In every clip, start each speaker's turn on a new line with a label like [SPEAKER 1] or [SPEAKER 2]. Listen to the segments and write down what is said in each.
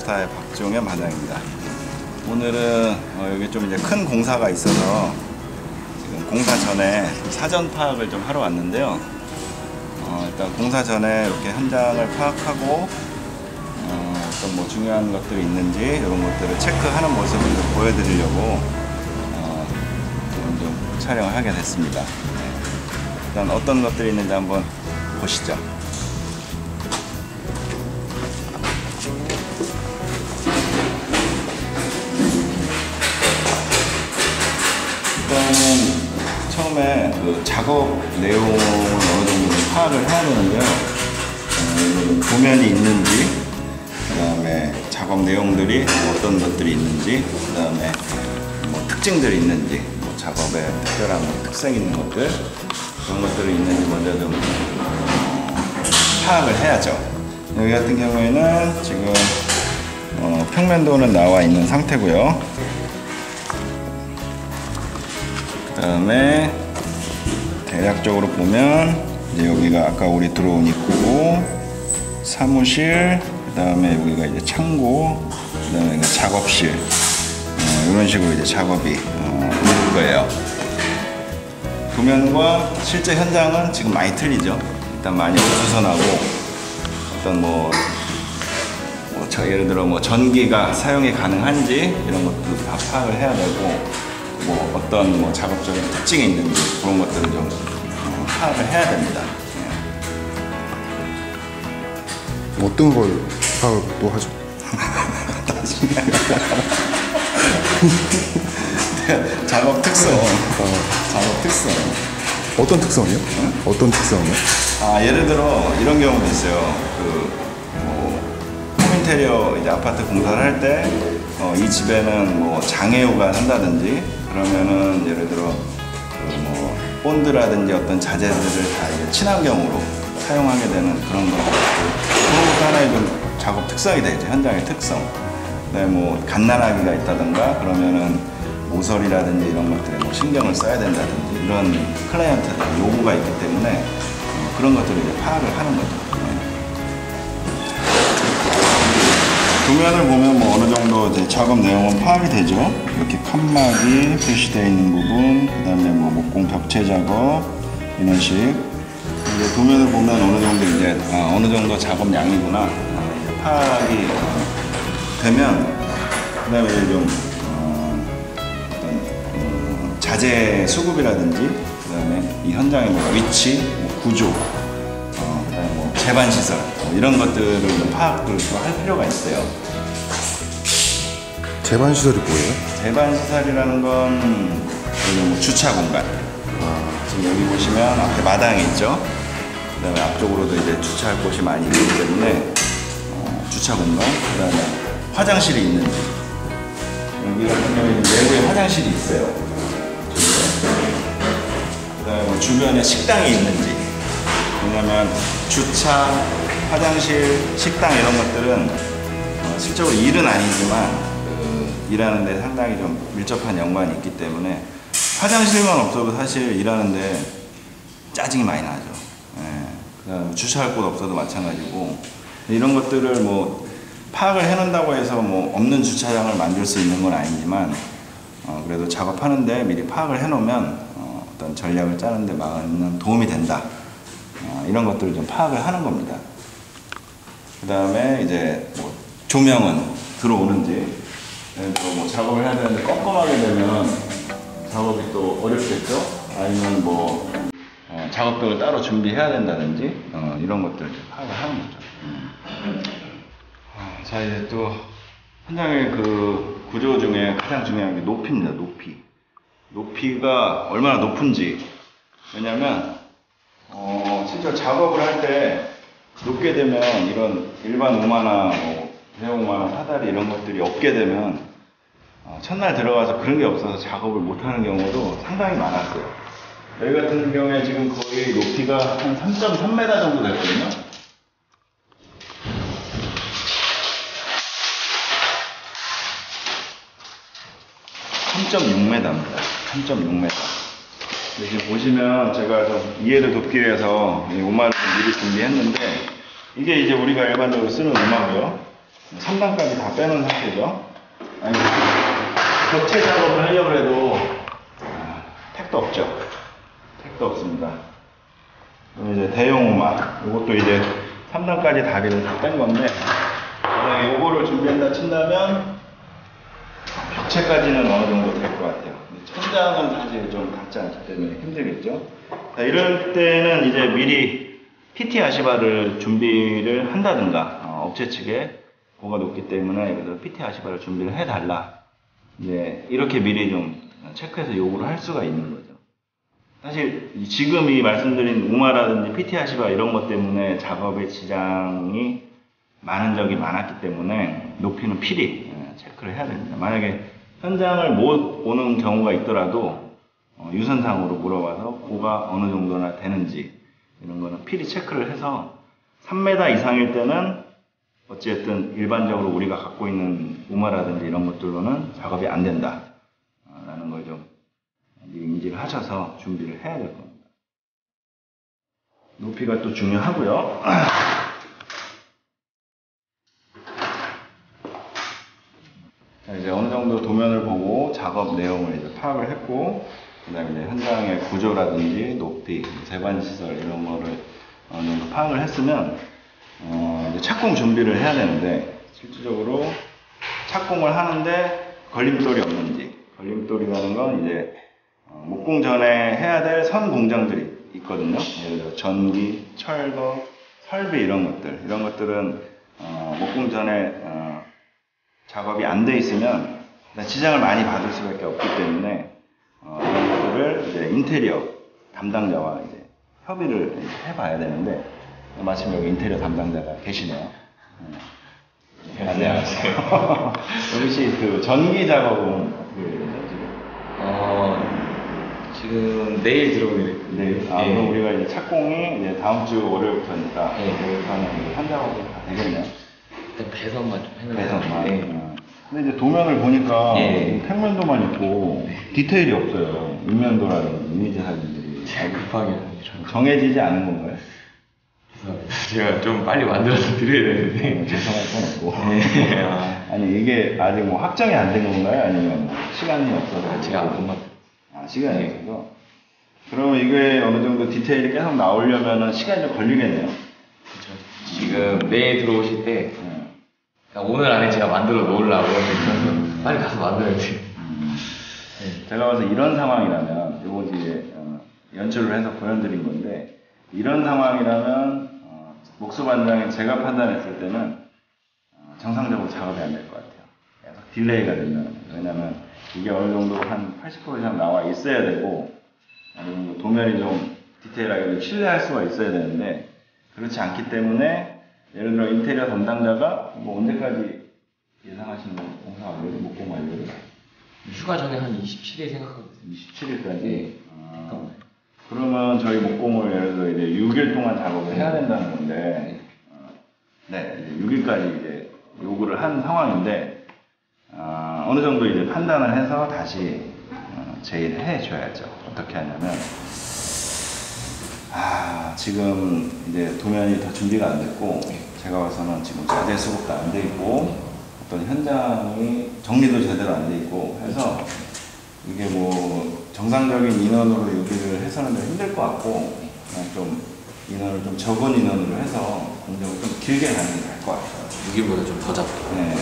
[SPEAKER 1] 아파스타의 박종현 반장입니다. 오늘은 여기 좀 이제 큰 공사가 있어서 지금 공사 전에 사전 파악을 좀 하러 왔는데요. 일단 공사 전에 이렇게 현장을 파악하고 어떤 뭐 중요한 것들이 있는지 이런 것들을 체크하는 모습을 좀 보여드리려고 좀 촬영을 하게 됐습니다. 일단 어떤 것들이 있는지 한번 보시죠. 일단은 처음에 그 작업 내용을 어느 정도 파악을 해야 되는데요. 도면이 있는지, 그 다음에 작업 내용들이 어떤 것들이 있는지, 그 다음에 뭐 특징들이 있는지, 뭐 작업에 특별한 뭐 특색 있는 것들, 그런 것들이 있는지 먼저 좀 파악을 해야죠. 여기 같은 경우에는 지금 평면도는 나와 있는 상태고요. 그 다음에 대략적으로 보면 이제 여기가 아까 우리 들어온 입구고, 사무실, 그 다음에 여기가 이제 창고, 그 다음에 작업실, 이런 식으로 이제 작업이 있을 거예요. 도면과 실제 현장은 지금 많이 틀리죠. 일단 많이 어수선하고, 어떤 예를 들어 뭐 전기가 사용이 가능한지 이런 것도 다 파악을 해야 되고, 뭐 어떤 뭐 작업적인 특징이 있는지 그런 것들을 좀 파악을 해야 됩니다.
[SPEAKER 2] 어떤 걸 파악을 또 하죠?
[SPEAKER 1] 작업 특성. 작업 특성.
[SPEAKER 2] 어떤 특성이요?
[SPEAKER 1] 응?
[SPEAKER 2] 어떤 특성이요?
[SPEAKER 1] 예를 들어 이런 경우도 있어요. 홈인테리어 이제 아파트 공사를 할 때 이 집에는 뭐 장애우가 산다든지, 그러면은 예를 들어 뭐 본드라든지 어떤 자재들을 다 이제 친환경으로 사용하게 되는 그런 것들, 그런 것도 하나의 좀 작업 특성이 되죠. 현장의 특성. 그다음에 뭐 갓난아기가 있다든가 그러면은 모서리라든지 이런 것들에 뭐 신경을 써야 된다든지 이런 클라이언트들 요구가 있기 때문에 그런 것들을 이제 파악을 하는 거죠. 도면을 보면 뭐 어느 정도 이제 작업 내용은 파악이 되죠. 이렇게 칸막이 표시되어 있는 부분, 그 다음에 뭐 목공 벽체 작업, 이런 식. 이제 도면을 보면 어느 정도 이제 어느 정도 작업 양이구나 이제 파악이 되면, 그 다음에 이제 좀 어떤 자재 수급이라든지, 그 다음에 이 현장의 뭐 위치, 뭐 구조, 그다음에 뭐 제반 시설, 이런 것들을 좀 파악을 할 필요가 있어요.
[SPEAKER 2] 제반 시설이 뭐예요?
[SPEAKER 1] 제반 시설이라는 건 여기 뭐 주차 공간. 지금 여기 보시면 앞에 마당이 있죠. 그다음에 앞쪽으로도 이제 주차할 곳이 많이 있기 때문에 주차 공간. 그다음에 화장실이 있는지. 여기 같은 경우에는 내부에 화장실이 있어요. 그다음에 뭐 주변에 식당이 있는지. 왜냐면 주차, 화장실, 식당 이런 것들은 실제로 일은 아니지만 일하는데 상당히 좀 밀접한 연관이 있기 때문에 화장실만 없어도 사실 일하는데 짜증이 많이 나죠. 그다음에 주차할 곳 없어도 마찬가지고, 이런 것들을 뭐 파악을 해놓는다고 해서 뭐 없는 주차장을 만들 수 있는 건 아니지만 그래도 작업하는데 미리 파악을 해놓으면 어떤 전략을 짜는데 많은 도움이 된다. 이런 것들을 좀 파악을 하는 겁니다. 그 다음에 이제 뭐 조명은 들어오는지, 또 뭐 작업을 해야 되는데 껌껌하게 되면 작업이 또 어렵겠죠? 아니면 뭐 작업벽을 따로 준비해야 된다든지 이런 것들을 좀 파악을 하는 거죠. 자, 이제 또 현장의 그 구조 중에 가장 중요한 게 높이입니다. 높이가 얼마나 높은지. 왜냐면 실제 작업을 할 때 높게 되면 이런 일반 오마나 뭐 대오마나 사다리 이런 것들이 없게 되면 첫날 들어가서 그런 게 없어서 작업을 못하는 경우도 상당히 많았어요. 여기 같은 경우에 지금 거의 높이가 한 3.3m 정도 되거든요. (3.6m입니다) 3.6m. 지금 보시면 제가 좀 이해를 돕기 위해서 이 오마를 미리 준비했는데, 이게 이제 우리가 일반적으로 쓰는 오마고요. 3단까지 다 빼놓은 상태죠. 아니, 격체 작업을 하려고 해도 택도 없죠. 택도 없습니다. 그럼 이제 대용 우마, 이것도 이제 3단까지 다리를 다 뺀 건데, 만약에 요거를 준비한다 친다면 격체까지는 어느 정도 될 것 같아요. 천장은 사실 좀 닿지 않기 때문에 힘들겠죠. 자, 이럴 때는 이제 미리 PT 아시바를 준비를 한다든가, 업체 측에 고가 높기 때문에 그래서 PT 아시바를 준비를 해달라. 이제 이렇게 미리 좀 체크해서 요구를 할 수가 있는 거죠. 사실 지금 이 말씀드린 우마라든지 PT 아시바 이런 것 때문에 작업에 지장이 많은 적이 많았기 때문에 높이는 필히 체크를 해야 됩니다. 만약에 현장을 못 오는 경우가 있더라도 유선상으로 물어봐서 고가 어느 정도나 되는지 이런 거는 필히 체크를 해서 3m 이상일 때는 어쨌든 일반적으로 우리가 갖고 있는 우마라든지 이런 것들로는 작업이 안 된다 라는 걸 좀 인지를 하셔서 준비를 해야 될 겁니다. 높이가 또 중요하고요. 자, 이제 어느 정도 도면을 보고 작업 내용을 이제 파악을 했고, 그 다음에 이제 현장의 구조라든지 높이, 제반시설 이런 거를 어느 정도 파악을 했으면, 이제 착공 준비를 해야 되는데, 실질적으로 착공을 하는데 걸림돌이 없는지, 걸림돌이라는 건 이제 목공 전에 해야 될 선 공정들이 있거든요. 예를 들어 전기, 철거, 설비 이런 것들은 목공 전에 작업이 안 돼 있으면 지장을 많이 받을 수밖에 없기 때문에 이런 것들을 이제 인테리어 담당자와 이제 협의를 해봐야 되는데, 마침 여기 인테리어 담당자가 계시네요. 네, 안녕하세요. 혹시 그 전기 작업은
[SPEAKER 3] 지금 내일 들어오기로.
[SPEAKER 1] 네. 그럼 우리가 이제 착공이 이제 다음 주 월요일부터니까 월요일부터는 현장업이 다 되겠네요.
[SPEAKER 3] 일단 배선만 좀 해놓을게요.
[SPEAKER 1] 배선만.
[SPEAKER 3] 네.
[SPEAKER 1] 근데 이제 도면을 보니까
[SPEAKER 3] 네.
[SPEAKER 1] 평면도만 있고 디테일이 없어요. 인면도라든지 이미지 사진들이.
[SPEAKER 3] 급하게
[SPEAKER 1] 정해지지 않은 건가요?
[SPEAKER 3] 죄송합니다. 제가 좀 빨리 만들어서 드려야 되는데.
[SPEAKER 1] 죄송할 건 없고. 네. 아니 이게 아직 뭐 확정이 안 된 건가요? 아니면 시간이 없어서?
[SPEAKER 3] 제가 안 본것
[SPEAKER 1] 시간이 없어서. 그러면 이게 어느 정도 디테일이 계속 나오려면 시간이 좀 걸리겠네요.
[SPEAKER 3] 그렇죠. 지금 내일 들어오실 때 오늘 안에 제가 만들어 놓으려고 빨리 가서 만들어야지.
[SPEAKER 1] 제가 봐서 이런 상황이라면 요거 이제 연출을 해서 보여드린 건데, 이런 상황이라면 목수반장이 제가 판단했을 때는 정상적으로 작업이 안 될 것 같아요. 계속 딜레이가 된다는 거예요. 왜냐면 이게 어느 정도 한 80% 이상 나와 있어야 되고, 아니면 도면이 좀 디테일하게 신뢰할 수가 있어야 되는데, 그렇지 않기 때문에 예를 들어 인테리어 담당자가 뭐 언제까지 예상하시는 공사 완료를, 목공 완료를?
[SPEAKER 3] 휴가 전에 한 27일 생각하고 있어요.
[SPEAKER 1] 27일까지? 그러면 저희 목공을 예를 들어 이제 6일 동안 작업을 해야 된다는 건데, 네, 이제 6일까지 이제 요구를 한 상황인데, 어느 정도 이제 판단을 해서 다시 제의를 해 줘야죠. 어떻게 하냐면, 지금 이제 도면이 더 준비가 안 됐고, 제가 봐서는 지금 자재 수급도 안 돼 있고, 어떤 현장이 정리도 제대로 안 돼 있고 해서, 이게 뭐 정상적인 인원으로 유기를 해서는 좀 힘들 것 같고, 그냥 좀 인원을 좀 적은 인원으로 해서 공정을 좀 길게 가는 게 나을 것 같아요.
[SPEAKER 3] 6일보다 좀 더 잡고.
[SPEAKER 1] 네.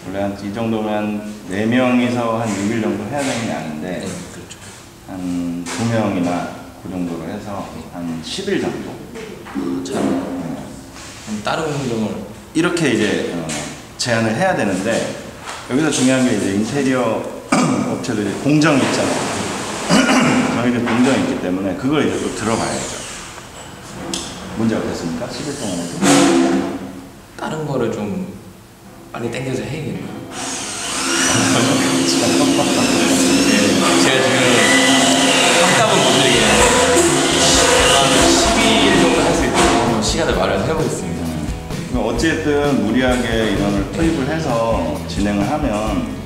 [SPEAKER 1] 원래 한 이 정도면 4명이서 한 6일 정도 해야 되는 게 아닌데,
[SPEAKER 3] 그렇죠.
[SPEAKER 1] 한 2명이나 그 정도로 해서 한 10일 정도.
[SPEAKER 3] 그럼 다른 공정을
[SPEAKER 1] 이렇게 이제 제안을 해야 되는데, 여기서 중요한 게 이제 인테리어 업체들이 공정이 있잖아요. 저희는 공정이 있기 때문에 그걸 이제 또 들어봐야죠. 문제 없겠습니까? 10일 동안 해도?
[SPEAKER 3] 다른 거를 좀 빨리 당겨서 해야겠네요. 제가 지금 확답은 못 드리겠는데 한 12일 정도 할 수 있도록 한번 시간을 마련해 보겠습니다.
[SPEAKER 1] 어쨌든 무리하게 인원을 투입을 해서 진행을 하면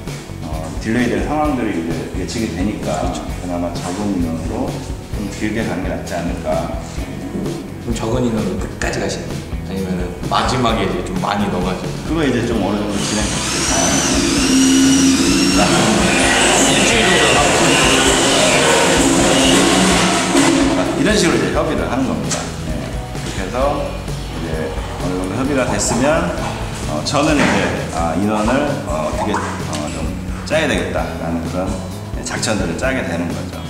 [SPEAKER 1] 딜레이 될 상황들이 이제 예측이 되니까, 그나마 적은 인원으로 좀 길게 가는 게 낫지 않을까.
[SPEAKER 3] 좀 적은 인원으로 끝까지 가시는 거예요? 아니면 마지막에 이제 좀 많이 넣어가지고
[SPEAKER 1] 그거 이제 좀 어느 정도 진행됐어요.
[SPEAKER 3] 일주일 정도 하고
[SPEAKER 1] 이런 식으로 이제 협의를 하는 겁니다. 그렇게 해서 이제 어느 정도 협의가 됐으면 저는 이제 인원을 어떻게 좀 짜야 되겠다라는 그런 작전들을 짜게 되는 거죠.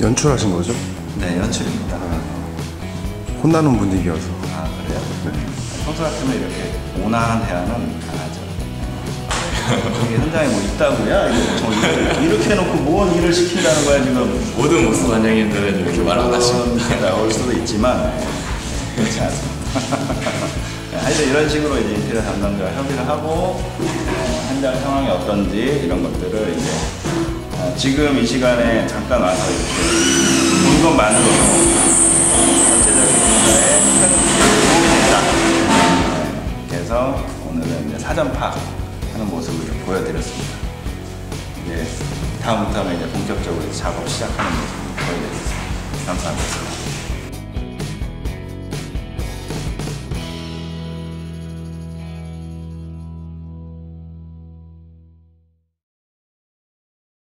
[SPEAKER 2] 연출하신 거죠?
[SPEAKER 1] 네, 연출입니다.
[SPEAKER 2] 혼나는 분위기여서.
[SPEAKER 1] 아, 그래요? 평소 같으면 이렇게 온화한 대화는 안 하죠. 저기 현장에 뭐 있다고요? 이렇게 해놓고 뭔 일을 시킨다는 거야 지금.
[SPEAKER 3] 모든 모습 관장님들은 이렇게 말 안 하십니다.
[SPEAKER 1] 나올 수도 있지만 그렇지 않습니다. 하여튼 이런 식으로 이제 인테리어 담당자와 협의를 하고 현장 상황이 어떤지 이런 것들을 이제 지금 이 시간에 잠깐 와서 이렇게 본 것만으로도 전체적인 분야에 큰 도움이 된다. 그래서 오늘은 이제 사전 파악하는 모습을 좀 보여드렸습니다. 이제 다음부터는 이제 본격적으로 작업 시작하는 모습을 보여드리겠습니다. 감사합니다.